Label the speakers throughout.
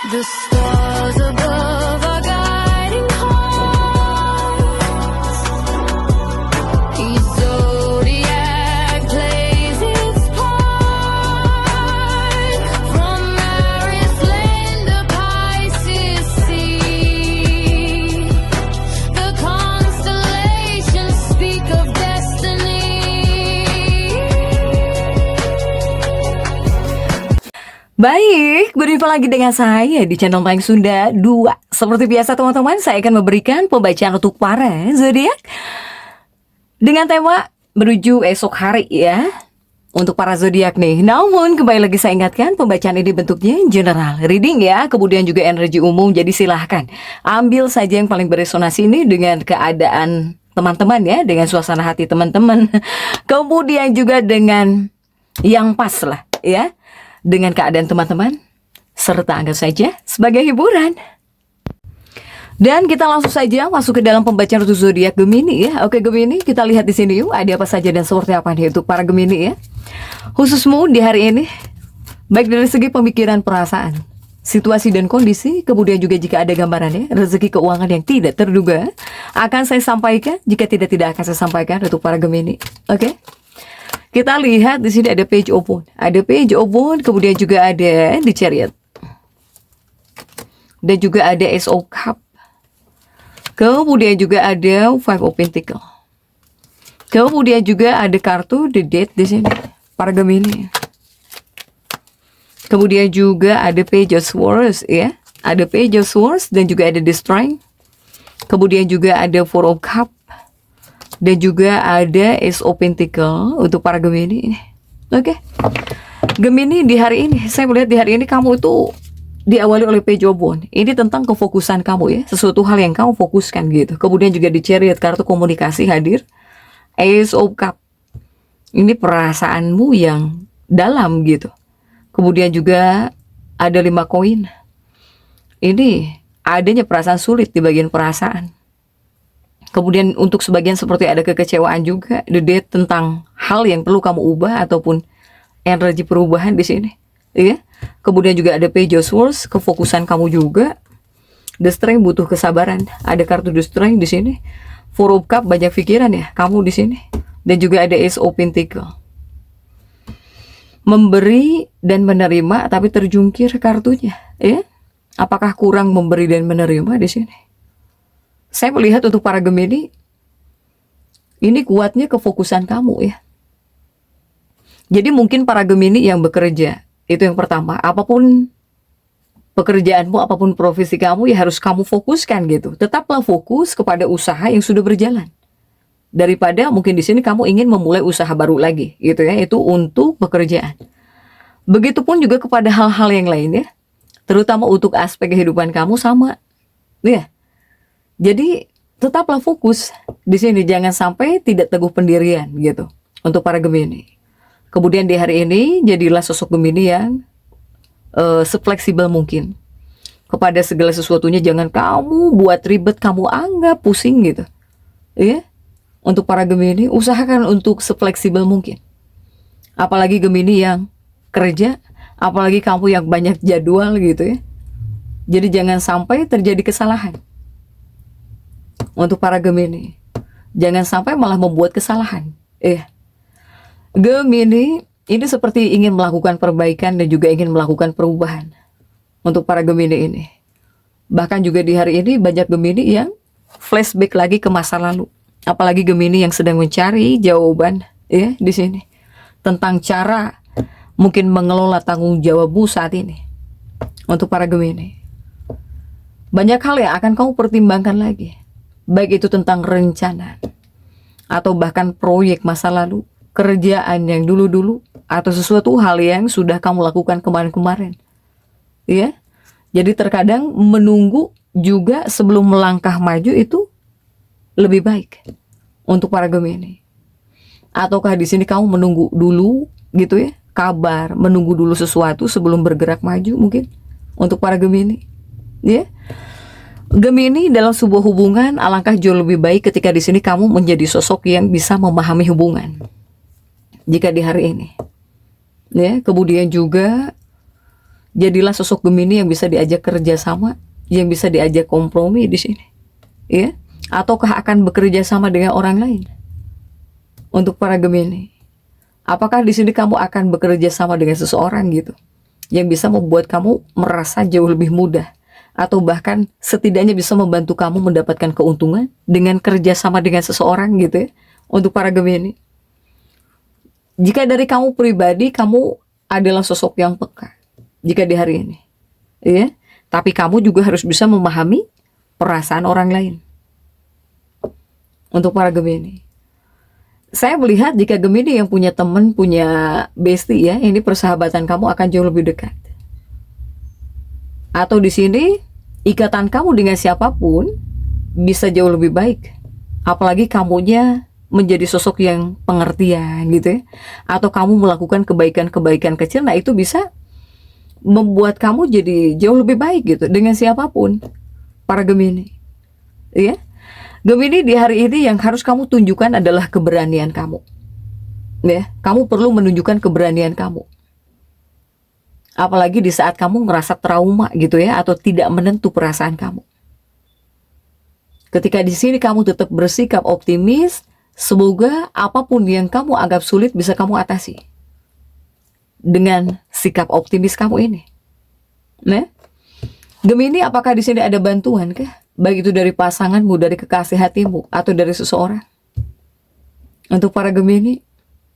Speaker 1: The stars above are guiding hearts. Each zodiac plays its part. From Aries land to Pisces sea, the constellations speak of destiny.
Speaker 2: Baik, berjumpa lagi dengan saya di channel Mayang Sunda 2. Seperti biasa teman-teman, saya akan memberikan pembacaan untuk para zodiak dengan tema menuju esok hari ya, untuk para zodiak nih. Namun kembali lagi saya ingatkan, pembacaan ini bentuknya general reading ya, kemudian juga energi umum. Jadi silahkan ambil saja yang paling beresonasi ini dengan keadaan teman-teman ya, dengan suasana hati teman-teman. Kemudian juga dengan yang pas lah ya, dengan keadaan teman-teman, serta anggap saja sebagai hiburan. Dan kita langsung saja masuk ke dalam pembacaan untuk zodiak Gemini ya. Oke Gemini, kita lihat di sini yuk, ada apa saja dan seperti apa nih untuk para Gemini ya. Khususmu di hari ini, baik dari segi pemikiran, perasaan, situasi dan kondisi, kemudian juga jika ada gambarannya rezeki keuangan yang tidak terduga, akan saya sampaikan. Jika tidak akan saya sampaikan untuk para Gemini. Oke. Kita lihat di sini ada page open, kemudian juga ada the Chariot, dan juga ada Ace of Cup, kemudian juga ada Five of Pentacles, kemudian juga ada kartu the Death di sini, para Gemini. Kemudian juga ada Page of Swords ya, ada Page of Swords dan juga ada the Strength, kemudian juga ada Four of Cup. Dan juga ada Ace of Pentacles untuk para Gemini. Oke. Gemini di hari ini, saya melihat di hari ini kamu itu diawali oleh Page of Wands. Ini tentang kefokusan kamu ya, sesuatu hal yang kamu fokuskan gitu. Kemudian juga di Chariot, kartu komunikasi hadir. Ace of Cup, ini perasaanmu yang dalam gitu. Kemudian juga ada 5 koin. Ini adanya perasaan sulit di bagian perasaan. Kemudian untuk sebagian seperti ada kekecewaan juga, the Death, tentang hal yang perlu kamu ubah ataupun energi perubahan di sini, ya. Kemudian juga ada Page of Swords, kefokusan kamu juga. The Strength, butuh kesabaran. Ada kartu The Strength di sini. Four of Cup, banyak pikiran ya kamu di sini. Dan juga ada Ace of Pentacles. Memberi dan menerima tapi terjungkir kartunya, ya. Apakah kurang memberi dan menerima di sini? Saya melihat untuk para Gemini, ini kuatnya kefokusan kamu ya. Jadi mungkin para Gemini yang bekerja, itu yang pertama, apapun pekerjaanmu, apapun profesi kamu, ya harus kamu fokuskan gitu. Tetaplah fokus kepada usaha yang sudah berjalan. Daripada mungkin di sini kamu ingin memulai usaha baru lagi gitu ya, itu untuk pekerjaan. Begitupun juga kepada hal-hal yang lain ya. Terutama untuk aspek kehidupan kamu sama. Ya. Jadi tetaplah fokus di sini, jangan sampai tidak teguh pendirian gitu untuk para Gemini. Kemudian di hari ini jadilah sosok Gemini yang sefleksibel mungkin kepada segala sesuatunya. Jangan kamu buat ribet, kamu anggap pusing gitu. Ya. Untuk para Gemini, usahakan untuk sefleksibel mungkin. Apalagi Gemini yang kerja, apalagi kamu yang banyak jadwal gitu ya. Jadi jangan sampai terjadi kesalahan. Untuk para Gemini, jangan sampai malah membuat kesalahan. Gemini ini seperti ingin melakukan perbaikan dan juga ingin melakukan perubahan. Untuk para Gemini ini, bahkan juga di hari ini banyak Gemini yang flashback lagi ke masa lalu. Apalagi Gemini yang sedang mencari jawaban ya di sini tentang cara mungkin mengelola tanggung jawabmu saat ini. Untuk para Gemini, banyak hal yang akan kamu pertimbangkan lagi. Baik itu tentang rencana, atau bahkan proyek masa lalu, kerjaan yang dulu-dulu, atau sesuatu hal yang sudah kamu lakukan kemarin-kemarin. Ya, jadi terkadang menunggu juga sebelum melangkah maju itu lebih baik untuk para Gemini. Ataukah di sini kamu menunggu dulu gitu ya, kabar, menunggu dulu sesuatu sebelum bergerak maju mungkin untuk para Gemini. Ya. Gemini dalam sebuah hubungan alangkah jauh lebih baik ketika di sini kamu menjadi sosok yang bisa memahami hubungan. Jika di hari ini, ya, kemudian juga Jadilah sosok Gemini yang bisa diajak kerja sama, yang bisa diajak kompromi di sini. Ya, ataukah akan bekerja sama dengan orang lain? Untuk para Gemini, apakah di sini kamu akan bekerja sama dengan seseorang gitu, yang bisa membuat kamu merasa jauh lebih mudah, atau bahkan setidaknya bisa membantu kamu mendapatkan keuntungan dengan kerja sama dengan seseorang gitu ya, untuk para Gemini. Jika dari kamu pribadi, kamu adalah sosok yang peka jika di hari ini, ya. Tapi kamu juga harus bisa memahami perasaan orang lain. Untuk para Gemini, saya melihat jika Gemini yang punya teman, punya bestie ya, ini persahabatan kamu akan jauh lebih dekat. Atau di sini ikatan kamu dengan siapapun bisa jauh lebih baik. Apalagi kamunya menjadi sosok yang pengertian gitu ya. Atau kamu melakukan kebaikan-kebaikan kecil, nah itu bisa membuat kamu jadi jauh lebih baik gitu dengan siapapun, para Gemini. Ya. Gemini di hari ini yang harus kamu tunjukkan adalah keberanian kamu. Ya, kamu perlu menunjukkan keberanian kamu. Apalagi di saat kamu ngerasa trauma gitu ya, atau tidak menentu perasaan kamu. Ketika di sini kamu tetap bersikap optimis, semoga apapun yang kamu anggap sulit bisa kamu atasi dengan sikap optimis kamu ini. Nah, Gemini, apakah di sini ada bantuan kah? Baik itu dari pasanganmu, dari kekasih hatimu, atau dari seseorang? Untuk para Gemini,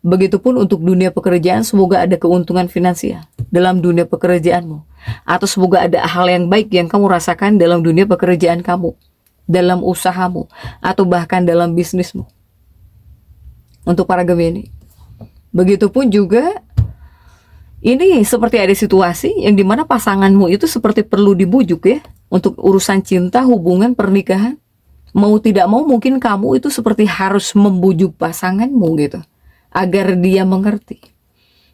Speaker 2: begitupun untuk dunia pekerjaan, semoga ada keuntungan finansial dalam dunia pekerjaanmu. Atau semoga ada hal yang baik yang kamu rasakan dalam dunia pekerjaan kamu, dalam usahamu, atau bahkan dalam bisnismu. Untuk para Gemini, begitupun juga ini seperti ada situasi yang dimana pasanganmu itu seperti perlu dibujuk ya, untuk urusan cinta, hubungan, pernikahan. Mau tidak mau mungkin kamu itu seperti harus membujuk pasanganmu gitu, agar dia mengerti.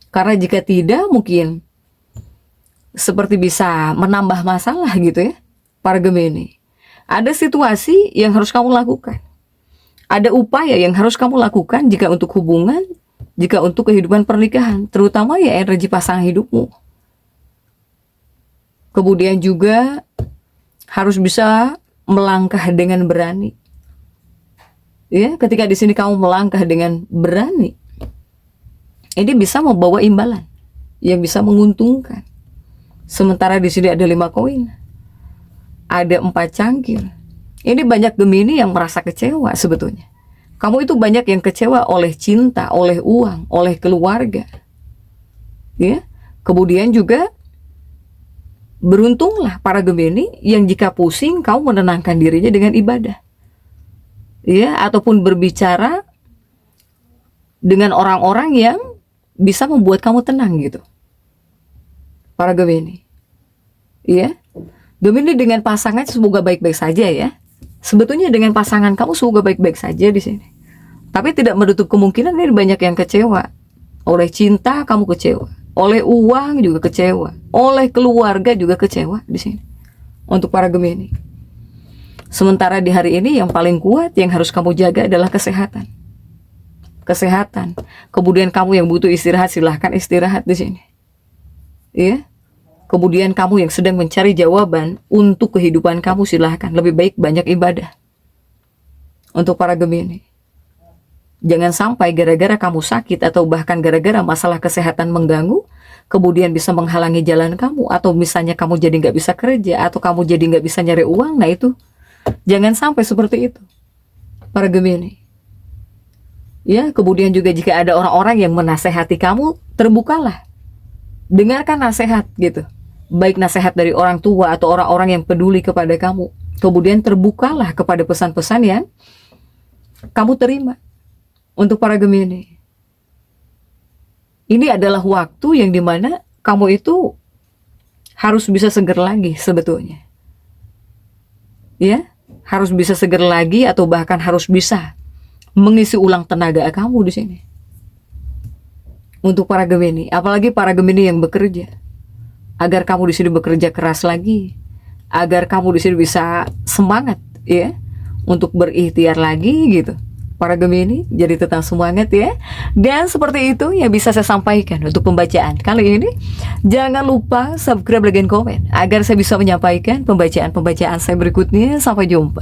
Speaker 2: Karena jika tidak mungkin seperti bisa menambah masalah gitu ya, para Gemini. Ada situasi yang harus kamu lakukan. Ada upaya yang harus kamu lakukan jika untuk hubungan, jika untuk kehidupan pernikahan, terutama ya energi pasangan hidupmu. Kemudian juga harus bisa melangkah dengan berani. Ya, ketika di sini kamu melangkah dengan berani, ini bisa membawa imbalan yang bisa menguntungkan. Sementara di sini ada 5 koin, ada 4 cangkir. Ini banyak Gemini yang merasa kecewa sebetulnya. Kamu itu banyak yang kecewa oleh cinta, oleh uang, oleh keluarga. Ya, kemudian juga beruntunglah para Gemini yang jika pusing kamu menenangkan dirinya dengan ibadah. Ya, ataupun berbicara dengan orang-orang yang bisa membuat kamu tenang gitu. Para Gemini. Ya. Gemini dengan pasangan semoga baik-baik saja ya. Sebetulnya dengan pasangan kamu semoga baik-baik saja di sini. Tapi tidak menutup kemungkinan ini banyak yang kecewa. Oleh cinta kamu kecewa, oleh uang juga kecewa, oleh keluarga juga kecewa di sini. Untuk para Gemini. Sementara di hari ini yang paling kuat yang harus kamu jaga adalah kesehatan. Kesehatan. Kemudian kamu yang butuh istirahat, silahkan istirahat di sini. Ya. Kemudian kamu yang sedang mencari jawaban untuk kehidupan kamu, silahkan. Lebih baik banyak ibadah. Untuk para Gemini. Jangan sampai gara-gara kamu sakit atau bahkan gara-gara masalah kesehatan mengganggu, kemudian bisa menghalangi jalan kamu, atau misalnya kamu jadi nggak bisa kerja, atau kamu jadi nggak bisa nyari uang. Nah itu, jangan sampai seperti itu, para Gemini. Ya, kemudian juga jika ada orang-orang yang menasehati kamu, terbukalah, dengarkan nasihat gitu, baik nasihat dari orang tua atau orang-orang yang peduli kepada kamu. Kemudian terbukalah kepada pesan-pesan yang kamu terima. Untuk para Gemini, ini adalah waktu yang dimana kamu itu harus bisa seger lagi sebetulnya. Ya, harus bisa seger lagi, atau bahkan harus bisa mengisi ulang tenaga kamu di sini. Untuk para Gemini, apalagi para Gemini yang bekerja, agar kamu di sini bekerja keras lagi, agar kamu di sini bisa semangat ya, untuk berikhtiar lagi gitu. para Gemini jadi tetap semangat ya. Dan seperti itu yang bisa saya sampaikan untuk pembacaan kali ini. Jangan lupa subscribe, like, dan komen agar saya bisa menyampaikan pembacaan-pembacaan saya berikutnya. Sampai jumpa.